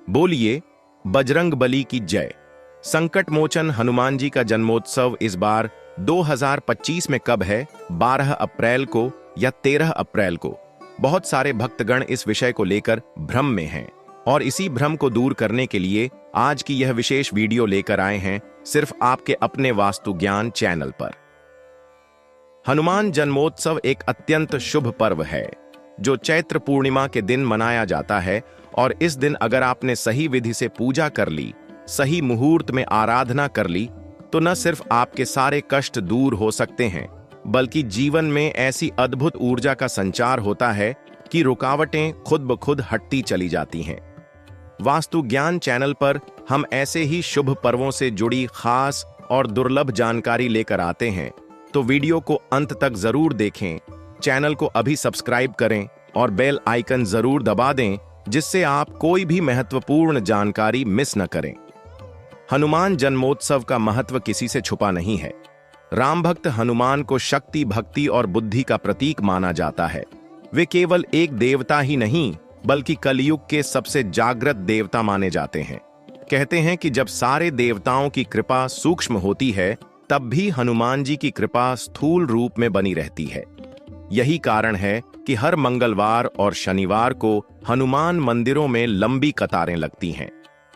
बोलिए बजरंगबली की जय। संकट मोचन हनुमान जी का जन्मोत्सव इस बार 2025 में कब है? 12 अप्रैल को या 13 अप्रैल को? बहुत सारे भक्तगण इस विषय को लेकर भ्रम में हैं और इसी भ्रम को दूर करने के लिए आज की यह विशेष वीडियो लेकर आए हैं सिर्फ आपके अपने वास्तु ज्ञान चैनल पर। हनुमान जन्मोत्सव एक अत्यंत शुभ पर्व है जो चैत्र पूर्णिमा के दिन मनाया जाता है और इस दिन अगर आपने सही विधि से पूजा कर ली, सही मुहूर्त में आराधना कर ली, तो न सिर्फ आपके सारे कष्ट दूर हो सकते हैं बल्कि जीवन में ऐसी अद्भुत ऊर्जा का संचार होता है कि रुकावटें खुद ब खुद हटती चली जाती हैं। वास्तु ज्ञान चैनल पर हम ऐसे ही शुभ पर्वों से जुड़ी खास और दुर्लभ जानकारी लेकर आते हैं, तो वीडियो को अंत तक जरूर देखें। चैनल को अभी सब्सक्राइब करें और बेल आइकन जरूर दबा दें जिससे आप कोई भी महत्वपूर्ण जानकारी मिस न करें। हनुमान जन्मोत्सव का महत्व किसी से छुपा नहीं है। राम भक्त हनुमान को शक्ति, भक्ति और बुद्धि का प्रतीक माना जाता है। वे केवल एक देवता ही नहीं बल्कि कलयुग के सबसे जागृत देवता माने जाते हैं। कहते हैं कि जब सारे देवताओं की कृपा सूक्ष्म होती है तब भी हनुमान जी की कृपा स्थूल रूप में बनी रहती है। यही कारण है कि हर मंगलवार और शनिवार को हनुमान मंदिरों में लंबी कतारें लगती हैं।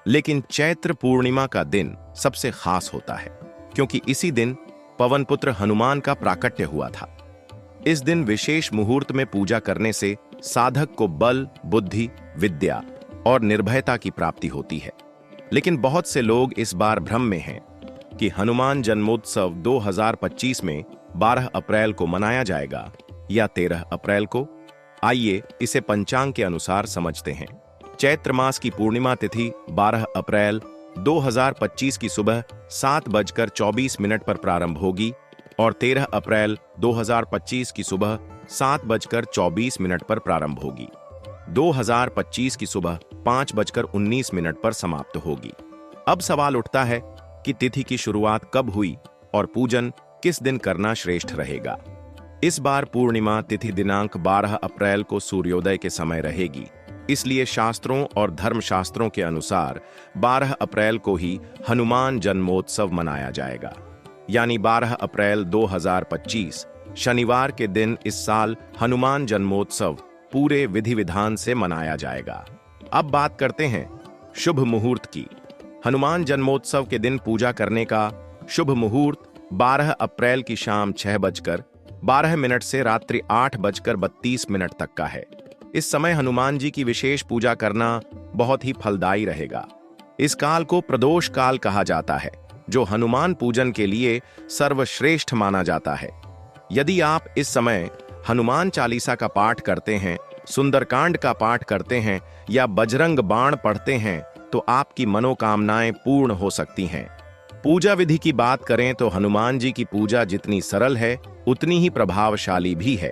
लेकिन चैत्र पूर्णिमा का दिन सबसे खास होता है क्योंकि इसी दिन पवन पुत्र हनुमान का प्राकट्य हुआ था। इस दिन विशेष मुहूर्त में पूजा करने से साधक को बल, बुद्धि, विद्या और निर्भयता की प्राप्ति होती है। लेकिन बहुत से लोग इस बार भ्रम में हैं कि हनुमान जन्मोत्सव 2025 में 12 अप्रैल को मनाया जाएगा या 13 अप्रैल को। आइए इसे पंचांग के अनुसार समझते हैं। चैत्र मास की पूर्णिमा तिथि 12 अप्रैल 2025 की सुबह 7:24 पर प्रारंभ होगी और 13 अप्रैल 2025 की सुबह 7:24 पर प्रारंभ होगी। 2025 की सुबह 5:19 पर समाप्त होगी। अब सवाल उठता है कि तिथि की शुरुआत कब हुई और पूजन किस दिन करना श्रेष्ठ रहेगा। इस बार पूर्णिमा तिथि दिनांक 12 अप्रैल को सूर्योदय के समय रहेगी, इसलिए शास्त्रों और धर्मशास्त्रों के अनुसार 12 अप्रैल को ही हनुमान जन्मोत्सव मनाया जाएगा। यानी 12 अप्रैल 2025 शनिवार के दिन इस साल हनुमान जन्मोत्सव पूरे विधि विधान से मनाया जाएगा। अब बात करते हैं शुभ मुहूर्त की। हनुमान जन्मोत्सव के दिन पूजा करने का शुभ मुहूर्त 12 अप्रैल की शाम 6:12 से रात्रि 8:32 तक का है। इस समय हनुमान जी की विशेष पूजा करना बहुत ही फलदायी रहेगा। इस काल को प्रदोष काल कहा जाता है जो हनुमान पूजन के लिए सर्वश्रेष्ठ माना जाता है। यदि आप इस समय हनुमान चालीसा का पाठ करते हैं, सुंदरकांड का पाठ करते हैं या बजरंग बाण पढ़ते हैं तो आपकी मनोकामनाएं पूर्ण हो सकती हैं। पूजा विधि की बात करें तो हनुमान जी की पूजा जितनी सरल है उतनी ही प्रभावशाली भी है।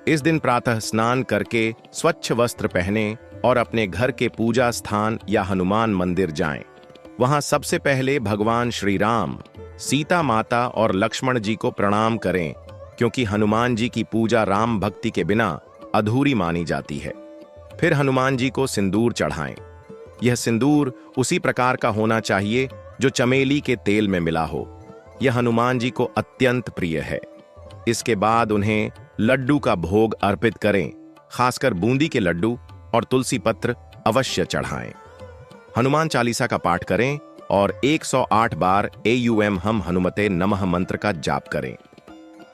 इस दिन प्रातः स्नान करके स्वच्छ वस्त्र पहने और अपने घर के पूजा स्थान या हनुमान मंदिर जाएं। वहां सबसे पहले भगवान श्री राम, सीता माता और लक्ष्मण जी को प्रणाम करें क्योंकि हनुमान जी की पूजा राम भक्ति के बिना अधूरी मानी जाती है। फिर हनुमान जी को सिंदूर चढ़ाएं। यह सिंदूर उसी प्रकार का होना चाहिए जो चमेली के तेल में मिला हो। यह हनुमान जी को अत्यंत प्रिय है। इसके बाद उन्हें लड्डू का भोग अर्पित करें, खासकर बूंदी के लड्डू और तुलसी पत्र अवश्य चढ़ाएं। हनुमान चालीसा का पाठ करें और 108 बार AUM हम हनुमते नमः मंत्र का जाप करें।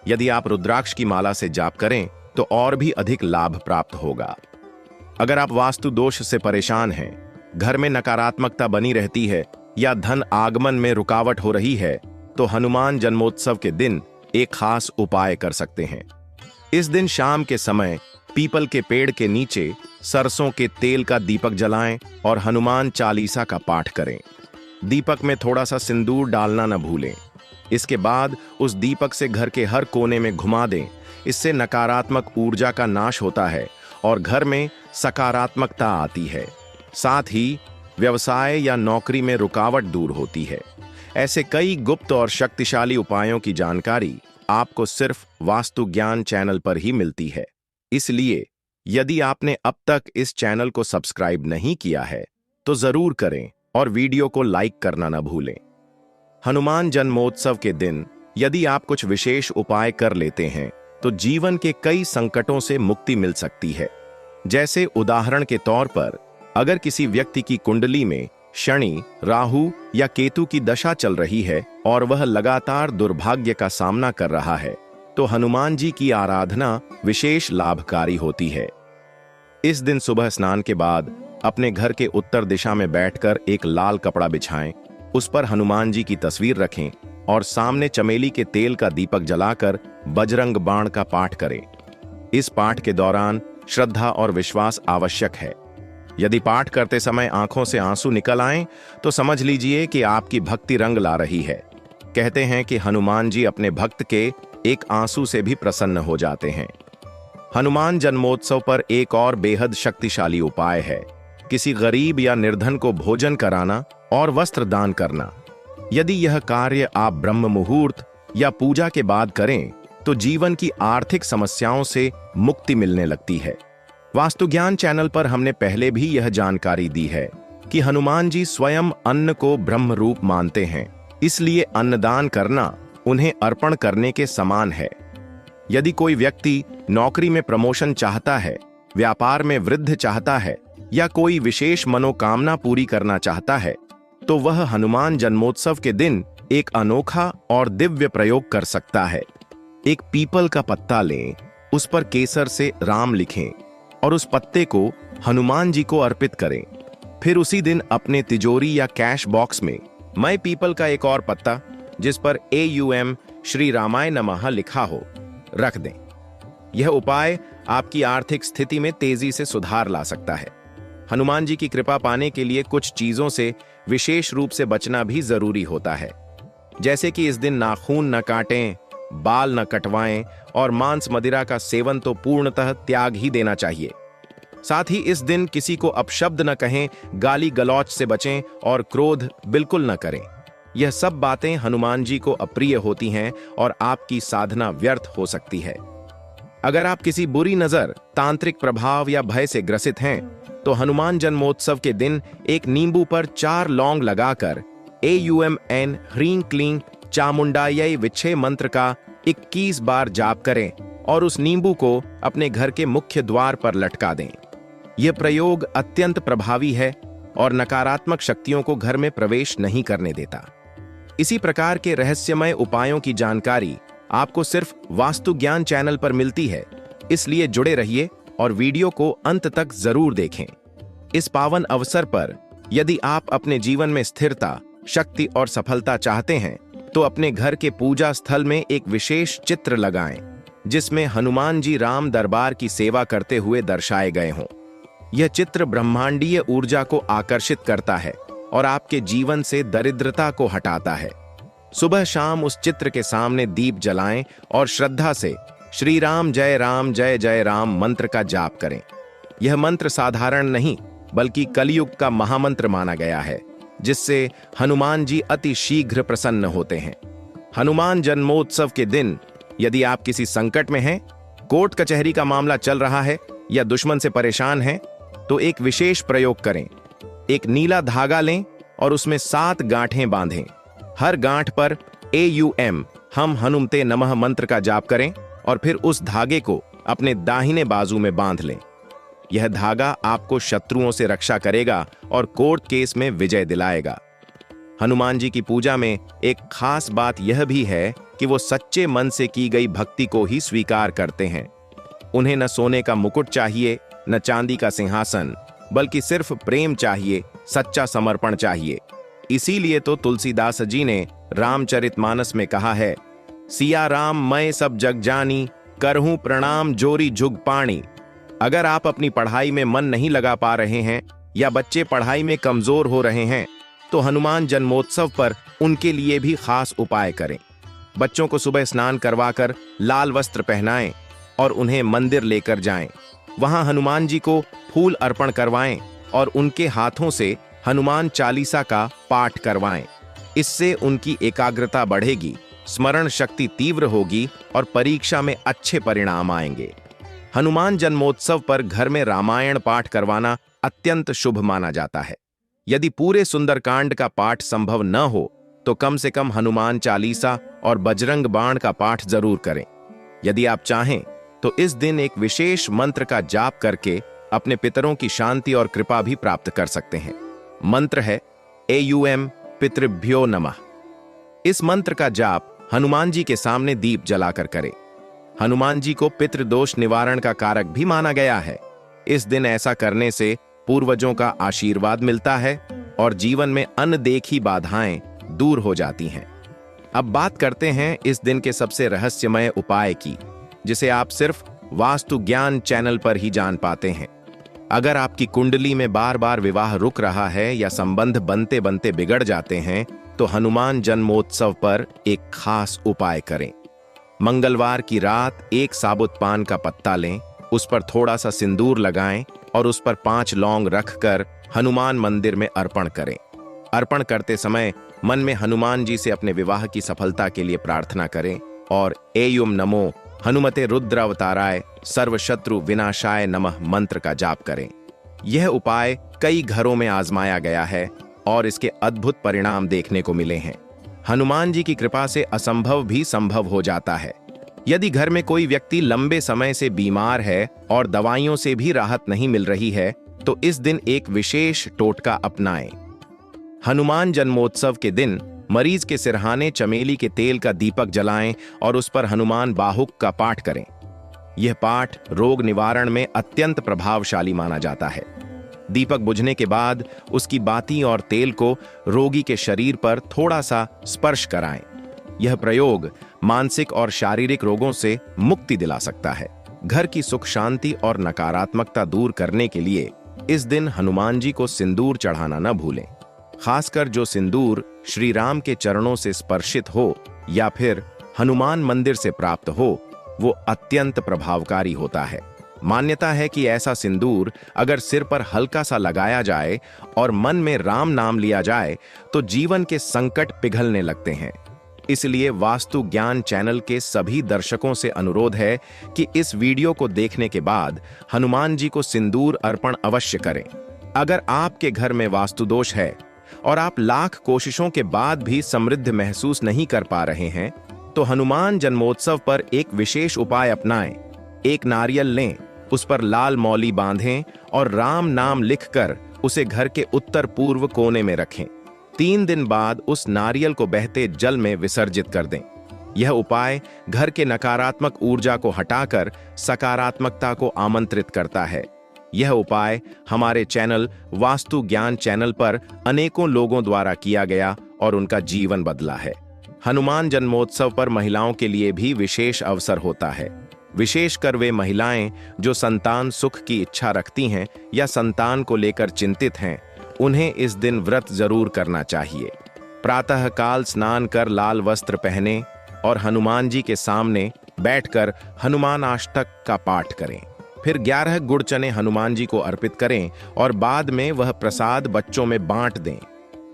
यदि आप रुद्राक्ष की माला से जाप करें तो और भी अधिक लाभ प्राप्त होगा। अगर आप वास्तु दोष से परेशान हैं, घर में नकारात्मकता बनी रहती है या धन आगमन में रुकावट हो रही है तो हनुमान जन्मोत्सव के दिन एक खास उपाय कर सकते हैं। इस दिन शाम के समय पीपल के पेड़ के नीचे सरसों के तेल का दीपक जलाएं और हनुमान चालीसा का पाठ करें। दीपक में थोड़ा सा सिंदूर डालना न भूलें। इसके बाद उस दीपक से घर के हर कोने में घुमा दें। इससे नकारात्मक ऊर्जा का नाश होता है और घर में सकारात्मकता आती है। साथ ही व्यवसाय या नौकरी में रुकावट दूर होती है। ऐसे कई गुप्त और शक्तिशाली उपायों की जानकारी आपको सिर्फ वास्तु ज्ञान चैनल पर ही मिलती है। इसलिए यदि आपने अब तक इस चैनल को सब्सक्राइब नहीं किया है तो जरूर करें और वीडियो को लाइक करना न भूलें। हनुमान जन्मोत्सव के दिन यदि आप कुछ विशेष उपाय कर लेते हैं तो जीवन के कई संकटों से मुक्ति मिल सकती है। जैसे उदाहरण के तौर पर अगर किसी व्यक्ति की कुंडली में शनि, राहु या केतु की दशा चल रही है और वह लगातार दुर्भाग्य का सामना कर रहा है तो हनुमान जी की आराधना विशेष लाभकारी होती है। इस दिन सुबह स्नान के बाद अपने घर के उत्तर दिशा में बैठकर एक लाल कपड़ा बिछाएं, उस पर हनुमान जी की तस्वीर रखें और सामने चमेली के तेल का दीपक जलाकर बजरंग बाण का पाठ करें। इस पाठ के दौरान श्रद्धा और विश्वास आवश्यक है। यदि पाठ करते समय आंखों से आंसू निकल आएं तो समझ लीजिए कि आपकी भक्ति रंग ला रही है। कहते हैं कि हनुमान जी अपने भक्त के एक आंसू से भी प्रसन्न हो जाते हैं। हनुमान जन्मोत्सव पर एक और बेहद शक्तिशाली उपाय है, किसी गरीब या निर्धन को भोजन कराना और वस्त्र दान करना। यदि यह कार्य आप ब्रह्म मुहूर्त या पूजा के बाद करें तो जीवन की आर्थिक समस्याओं से मुक्ति मिलने लगती है। वास्तु ज्ञान चैनल पर हमने पहले भी यह जानकारी दी है कि हनुमान जी स्वयं अन्न को ब्रह्म रूप मानते हैं, इसलिए अन्नदान करना उन्हें अर्पण करने के समान है। यदि कोई व्यक्ति नौकरी में प्रमोशन चाहता है, व्यापार में वृद्धि चाहता है या कोई विशेष मनोकामना पूरी करना चाहता है तो वह हनुमान जन्मोत्सव के दिन एक अनोखा और दिव्य प्रयोग कर सकता है। एक पीपल का पत्ता लें, उस पर केसर से राम लिखें और उस पत्ते को हनुमान जी को अर्पित करें। फिर उसी दिन अपने तिजोरी या कैश बॉक्स में मैं पीपल का एक और पत्ता जिस पर AUM श्री रामाय नमः लिखा हो रख दें। यह उपाय आपकी आर्थिक स्थिति में तेजी से सुधार ला सकता है। हनुमान जी की कृपा पाने के लिए कुछ चीजों से विशेष रूप से बचना भी जरूरी होता है, जैसे कि इस दिन नाखून न काटें, बाल न कटवाएं और मांस मदिरा का सेवन तो पूर्णतः त्याग ही देना चाहिए। साथ ही इस दिन किसी को अपशब्द न कहें, गाली गलौच से बचें और क्रोध बिल्कुल न करें। यह सब बातें हनुमान जी को अप्रिय होती हैं और आपकी साधना व्यर्थ हो सकती है। अगर आप किसी बुरी नजर, तांत्रिक प्रभाव या भय से ग्रसित हैं तो हनुमान जन्मोत्सव के दिन एक नींबू पर 4 लौंग लगाकर AUMN ह्रीं क्लीं चामुंडायै विच्छे मंत्र का 21 बार जाप करें और उस नींबू को अपने घर के मुख्य द्वार पर लटका दें। यह प्रयोग अत्यंत प्रभावी है और नकारात्मक शक्तियों को घर में प्रवेश नहीं करने देता। इसी प्रकार के रहस्यमय उपायों की जानकारी आपको सिर्फ वास्तु ज्ञान चैनल पर मिलती है, इसलिए जुड़े रहिए और वीडियो को अंत तक जरूर देखें। इस पावन अवसर पर यदि आप अपने जीवन में स्थिरता, शक्ति और सफलता चाहते हैं तो अपने घर के पूजा स्थल में एक विशेष चित्र लगाएं जिसमें हनुमान जी राम दरबार की सेवा करते हुए दर्शाए गए हों। यह चित्र ब्रह्मांडीय ऊर्जा को आकर्षित करता है और आपके जीवन से दरिद्रता को हटाता है। सुबह शाम उस चित्र के सामने दीप जलाएं और श्रद्धा से श्री राम जय जय राम मंत्र का जाप करें। यह मंत्र साधारण नहीं बल्कि कलयुग का महामंत्र माना गया है, जिससे हनुमान जी अति शीघ्र प्रसन्न होते हैं। हनुमान जन्मोत्सव के दिन यदि आप किसी संकट में हैं, कोर्ट कचहरी का मामला चल रहा है या दुश्मन से परेशान हैं, तो एक विशेष प्रयोग करें। एक नीला धागा लें और उसमें 7 गांठें बांधें। हर गांठ पर AUM हम हनुमते नमः मंत्र का जाप करें और फिर उस धागे को अपने दाहिने बाजू में बांध लें। यह धागा आपको शत्रुओं से रक्षा करेगा और कोर्ट केस में विजय दिलाएगा। हनुमान जी की पूजा में एक खास बात यह भी है कि वो सच्चे मन से की गई भक्ति को ही स्वीकार करते हैं। उन्हें न सोने का मुकुट चाहिए, न चांदी का सिंहासन, बल्कि सिर्फ प्रेम चाहिए, सच्चा समर्पण चाहिए। इसीलिए तो तुलसीदास जी ने रामचरितमानस में कहा है, सिया राम मैं सब जग जानी, करहूं प्रणाम जोरी जुग पाणी। अगर आप अपनी पढ़ाई में मन नहीं लगा पा रहे हैं या बच्चे पढ़ाई में कमजोर हो रहे हैं तो हनुमान जन्मोत्सव पर उनके लिए भी खास उपाय करें। बच्चों को सुबह स्नान करवाकर लाल वस्त्र पहनाएं और उन्हें मंदिर लेकर जाएं। वहां हनुमान जी को फूल अर्पण करवाएं और उनके हाथों से हनुमान चालीसा का पाठ करवाएं। इससे उनकी एकाग्रता बढ़ेगी, स्मरण शक्ति तीव्र होगी और परीक्षा में अच्छे परिणाम आएंगे। हनुमान जन्मोत्सव पर घर में रामायण पाठ करवाना अत्यंत शुभ माना जाता है। यदि पूरे सुंदरकांड का पाठ संभव न हो तो कम से कम हनुमान चालीसा और बजरंग बाण का पाठ जरूर करें। यदि आप चाहें तो इस दिन एक विशेष मंत्र का जाप करके अपने पितरों की शांति और कृपा भी प्राप्त कर सकते हैं। मंत्र है एयूएम पितृभ्यो नमः। इस मंत्र का जाप हनुमान जी के सामने दीप जलाकर करें। हनुमान जी को पितृदोष निवारण का कारक भी माना गया है। इस दिन ऐसा करने से पूर्वजों का आशीर्वाद मिलता है और जीवन में अनदेखी बाधाएं दूर हो जाती हैं। अब बात करते हैं इस दिन के सबसे रहस्यमय उपाय की, जिसे आप सिर्फ वास्तु ज्ञान चैनल पर ही जान पाते हैं। अगर आपकी कुंडली में बार बार विवाह रुक रहा है या संबंध बनते बनते बिगड़ जाते हैं तो हनुमान जन्मोत्सव पर एक खास उपाय करें। मंगलवार की रात एक साबुत पान का पत्ता लें, उस पर थोड़ा सा सिंदूर लगाएं और उस पर 5 लौंग रखकर हनुमान मंदिर में अर्पण करें। अर्पण करते समय मन में हनुमान जी से अपने विवाह की सफलता के लिए प्रार्थना करें और एयुम नमो हनुमते रुद्र अवताराय सर्वशत्रु विनाशाय नमः मंत्र का जाप करें। यह उपाय कई घरों में आजमाया गया है और इसके अद्भुत परिणाम देखने को मिले हैं। हनुमान जी की कृपा से असंभव भी संभव हो जाता है। यदि घर में कोई व्यक्ति लंबे समय से बीमार है और दवाइयों से भी राहत नहीं मिल रही है तो इस दिन एक विशेष टोटका अपनाएं। हनुमान जन्मोत्सव के दिन मरीज के सिरहाने चमेली के तेल का दीपक जलाएं और उस पर हनुमान बाहुक का पाठ करें। यह पाठ रोग निवारण में अत्यंत प्रभावशाली माना जाता है। दीपक बुझने के बाद उसकी बाती और तेल को रोगी के शरीर पर थोड़ा सा स्पर्श कराएं। यह प्रयोग मानसिक और शारीरिक रोगों से मुक्ति दिला सकता है। घर की सुख शांति और नकारात्मकता दूर करने के लिए इस दिन हनुमान जी को सिंदूर चढ़ाना न भूलें। खासकर जो सिंदूर श्री राम के चरणों से स्पर्शित हो या फिर हनुमान मंदिर से प्राप्त हो, वो अत्यंत प्रभावकारी होता है। मान्यता है कि ऐसा सिंदूर अगर सिर पर हल्का सा लगाया जाए और मन में राम नाम लिया जाए तो जीवन के संकट पिघलने लगते हैं। इसलिए वास्तु ज्ञान चैनल के सभी दर्शकों से अनुरोध है कि इस वीडियो को देखने के बाद हनुमान जी को सिंदूर अर्पण अवश्य करें। अगर आपके घर में वास्तु दोष है और आप लाख कोशिशों के बाद भी समृद्ध महसूस नहीं कर पा रहे हैं तो हनुमान जन्मोत्सव पर एक विशेष उपाय अपनाएं। एक नारियल लें, उस पर लाल मौली बांधें और राम नाम लिखकर उसे घर के उत्तर पूर्व कोने में रखें। 3 दिन बाद उस नारियल को बहते जल में विसर्जित कर दें। यह उपाय घर के नकारात्मक ऊर्जा को हटाकर सकारात्मकता को आमंत्रित करता है। यह उपाय हमारे चैनल वास्तु ज्ञान चैनल पर अनेकों लोगों द्वारा किया गया और उनका जीवन बदला है। हनुमान जन्मोत्सव पर महिलाओं के लिए भी विशेष अवसर होता है। विशेषकर वे महिलाएं जो संतान सुख की इच्छा रखती हैं या संतान को लेकर चिंतित हैं, उन्हें इस दिन व्रत जरूर करना चाहिए। प्रातःकाल स्नान कर लाल वस्त्र पहने और हनुमान जी के सामने बैठकर हनुमान अष्टक का पाठ करें। फिर 11 गुड़ चने हनुमान जी को अर्पित करें और बाद में वह प्रसाद बच्चों में बांट दें।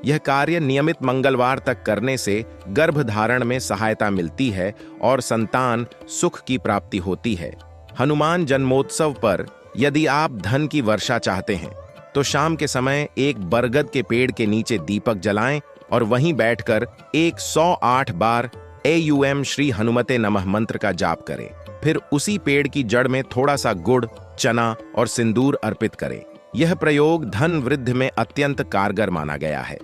यह कार्य नियमित मंगलवार तक करने से गर्भधारण में सहायता मिलती है और संतान सुख की प्राप्ति होती है। हनुमान जन्मोत्सव पर यदि आप धन की वर्षा चाहते हैं तो शाम के समय एक बरगद के पेड़ के नीचे दीपक जलाएं और वहीं बैठकर 108 बार एयूएम श्री हनुमते नमः मंत्र का जाप करें। फिर उसी पेड़ की जड़ में थोड़ा सा गुड़, चना और सिंदूर अर्पित करें। यह प्रयोग धन वृद्धि में अत्यंत कारगर माना गया है।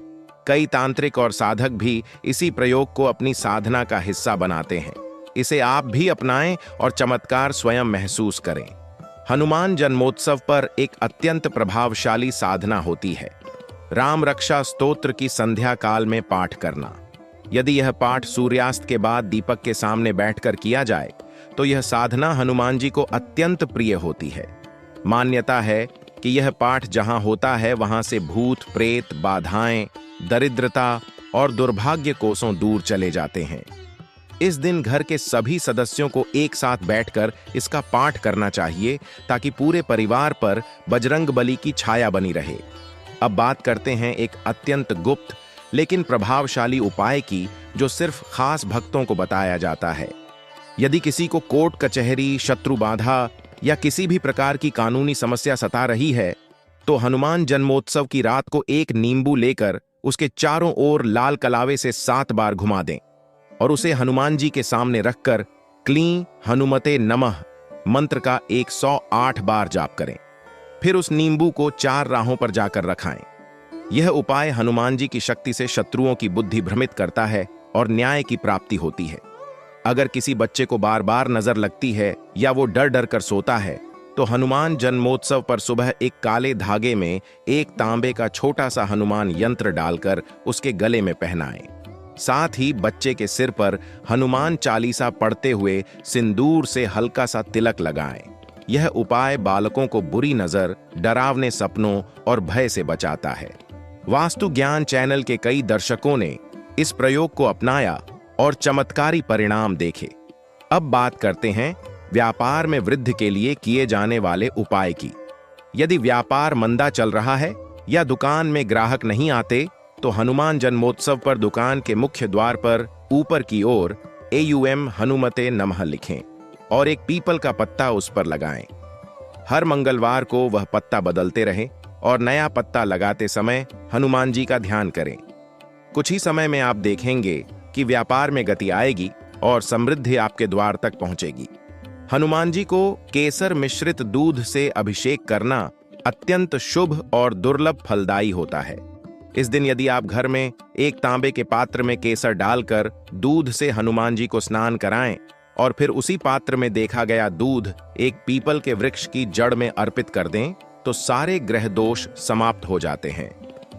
कई तांत्रिक और साधक भी इसी प्रयोग को अपनी साधना का हिस्सा बनाते हैं। इसे आप भी अपनाएं और चमत्कार स्वयं महसूस करें। हनुमान जन्मोत्सव पर एक अत्यंत प्रभावशाली साधना होती है, राम रक्षा स्तोत्र की संध्या काल में पाठ करना। यदि यह पाठ सूर्यास्त के बाद दीपक के सामने बैठकर किया जाए तो यह साधना हनुमान जी को अत्यंत प्रिय होती है। मान्यता है कि यह पाठ जहां होता है वहां से भूत प्रेत, बाधाएं, दरिद्रता और दुर्भाग्य कोसों दूर चले जाते हैं। इस दिन घर के सभी सदस्यों को एक साथ बैठकर इसका पाठ करना चाहिए ताकि पूरे परिवार पर बजरंगबली की छाया बनी रहे। अब बात करते हैं एक अत्यंत गुप्त लेकिन प्रभावशाली उपाय की जो सिर्फ खास भक्तों को बताया जाता है। यदि किसी को कोर्ट कचहरी, शत्रु बाधा या किसी भी प्रकार की कानूनी समस्या सता रही है तो हनुमान जन्मोत्सव की रात को एक नींबू लेकर उसके चारों ओर लाल कलावे से 7 बार घुमा दें और उसे हनुमान जी के सामने रखकर क्लीं हनुमते नमः मंत्र का 108 बार जाप करें। फिर उस नींबू को 4 राहों पर जाकर रखाएं। यह उपाय हनुमान जी की शक्ति से शत्रुओं की बुद्धि भ्रमित करता है और न्याय की प्राप्ति होती है। अगर किसी बच्चे को बार बार नजर लगती है या वो डर डर कर सोता है तो हनुमान जन्मोत्सव पर सुबह एक काले धागे में एक तांबे का छोटा सा हनुमान यंत्र डालकर उसके गले में पहनाएं। साथ ही बच्चे के सिर पर हनुमान चालीसा पढ़ते हुए सिंदूर से हल्का सा तिलक लगाएं। यह उपाय बालकों को बुरी नजर, डरावने सपनों और भय से बचाता है। वास्तु ज्ञान चैनल के कई दर्शकों ने इस प्रयोग को अपनाया और चमत्कारी परिणाम देखे। अब बात करते हैं व्यापार में वृद्धि के लिए किए जाने वाले उपाय की। यदि व्यापार मंदा चल रहा है या दुकान में ग्राहक नहीं आते तो हनुमान जन्मोत्सव पर दुकान के मुख्य द्वार पर ऊपर की ओर AUM हनुमते नमः लिखें और एक पीपल का पत्ता उस पर लगाएं। हर मंगलवार को वह पत्ता बदलते रहें और नया पत्ता लगाते समय हनुमान जी का ध्यान करें। कुछ ही समय में आप देखेंगे कि व्यापार में गति आएगी और समृद्धि आपके द्वार तक पहुंचेगी। हनुमान जी को केसर मिश्रित दूध से अभिषेक करना अत्यंत शुभ और दुर्लभ फलदायी होता है। इस दिन यदि आप घर में एक तांबे के पात्र में केसर डालकर दूध से हनुमान जी को स्नान कराएं और फिर उसी पात्र में देखा गया दूध एक पीपल के वृक्ष की जड़ में अर्पित कर दें तो सारे ग्रह दोष समाप्त हो जाते हैं।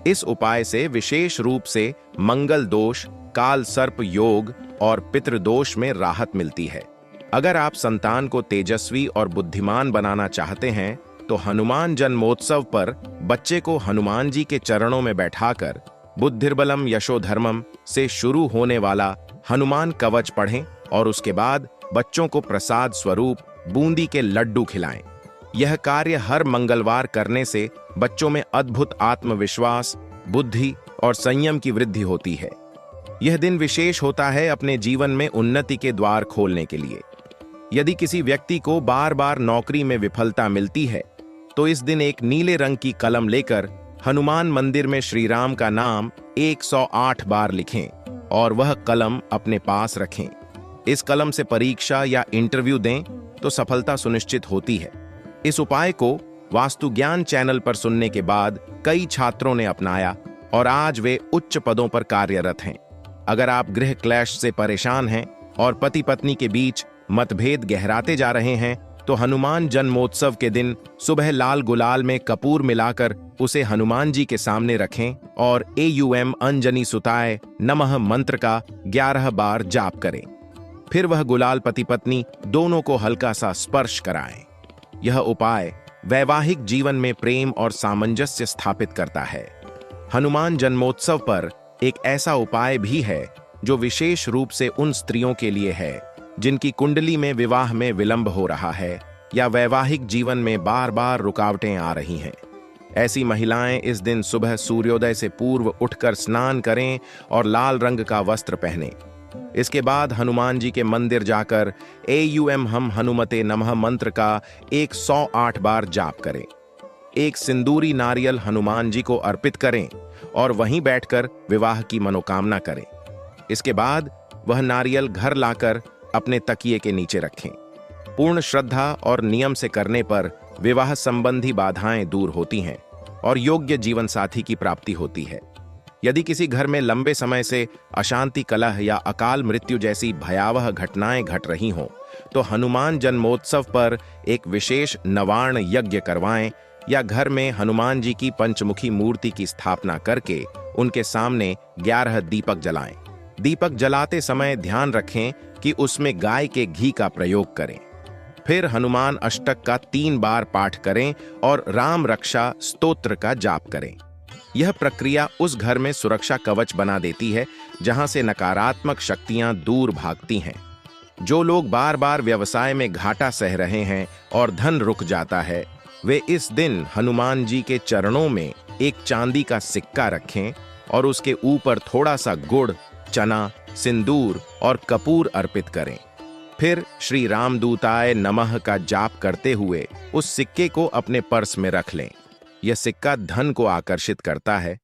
इस उपाय से विशेष रूप से मंगल दोष, काल सर्प योग और पितृदोष में राहत मिलती है। अगर आप संतान को तेजस्वी और बुद्धिमान बनाना चाहते हैं तो हनुमान जन्मोत्सव पर बच्चे को हनुमान जी के चरणों में बैठाकर बुद्धिर्बलम यशोधर्मम से शुरू होने वाला हनुमान कवच पढ़ें और उसके बाद बच्चों को प्रसाद स्वरूप बूंदी के लड्डू खिलाएं। यह कार्य हर मंगलवार करने से बच्चों में अद्भुत आत्मविश्वास, बुद्धि और संयम की वृद्धि होती है। यह दिन विशेष होता है अपने जीवन में उन्नति के द्वार खोलने के लिए। यदि किसी व्यक्ति को बार बार नौकरी में विफलता मिलती है तो इस दिन एक नीले रंग की कलम लेकर हनुमान मंदिर में श्री राम का नाम 108 बार लिखें और वह कलम अपने पास रखें। इस कलम से परीक्षा या इंटरव्यू दें तो सफलता सुनिश्चित होती है। इस उपाय को वास्तु ज्ञान चैनल पर सुनने के बाद कई छात्रों ने अपनाया और आज वे उच्च पदों पर कार्यरत हैं। अगर आप गृह क्लेश से परेशान हैं और पति पत्नी के बीच मतभेद गहराते जा रहे हैं तो हनुमान जन्मोत्सव के दिन सुबह लाल गुलाल में कपूर मिलाकर उसे हनुमान जी के सामने रखें और AUM अंजनी सुताय नमः मंत्र का 11 बार जाप करें। फिर वह गुलाल पति पत्नी दोनों को हल्का सा स्पर्श कराएं। यह उपाय वैवाहिक जीवन में प्रेम और सामंजस्य स्थापित करता है। हनुमान जन्मोत्सव पर एक ऐसा उपाय भी है जो विशेष रूप से उन स्त्रियों के लिए है जिनकी कुंडली में विवाह में विलंब हो रहा है या वैवाहिक जीवन में बार बार रुकावटें आ रही हैं। ऐसी महिलाएं इस दिन सुबह सूर्योदय से पूर्व उठकर स्नान करें और लाल रंग का वस्त्र पहनें। इसके बाद हनुमान जी के मंदिर जाकर AUM हम हनुमते नमः मंत्र का 108 बार जाप करें। एक सिंदूरी नारियल हनुमान जी को अर्पित करें और वहीं बैठकर विवाह की मनोकामना करें। इसके बाद वह नारियल घर लाकर अपने तकिए के नीचे रखें। पूर्ण श्रद्धा और नियम से करने पर विवाह संबंधी बाधाएं दूर होती हैं और योग्य जीवन साथी की प्राप्ति होती है। यदि किसी घर में लंबे समय से अशांति, कलह या अकाल मृत्यु जैसी भयावह घटनाएं घट रही हों तो हनुमान जन्मोत्सव पर एक विशेष नवार्ण यज्ञ करवाएं या घर में हनुमान जी की पंचमुखी मूर्ति की स्थापना करके उनके सामने 11 दीपक जलाएं। दीपक जलाते समय ध्यान रखें कि उसमें गाय के घी का प्रयोग करें। फिर हनुमान अष्टक का 3 बार पाठ करें और राम रक्षा स्तोत्र का जाप करें। यह प्रक्रिया उस घर में सुरक्षा कवच बना देती है जहां से नकारात्मक शक्तियां दूर भागती हैं। जो लोग बार बार व्यवसाय में घाटा सह रहे हैं और धन रुक जाता है वे इस दिन हनुमान जी के चरणों में एक चांदी का सिक्का रखें और उसके ऊपर थोड़ा सा गुड़, चना, सिंदूर और कपूर अर्पित करें। फिर श्री रामदूताय नमः का जाप करते हुए उस सिक्के को अपने पर्स में रख लें। यह सिक्का धन को आकर्षित करता है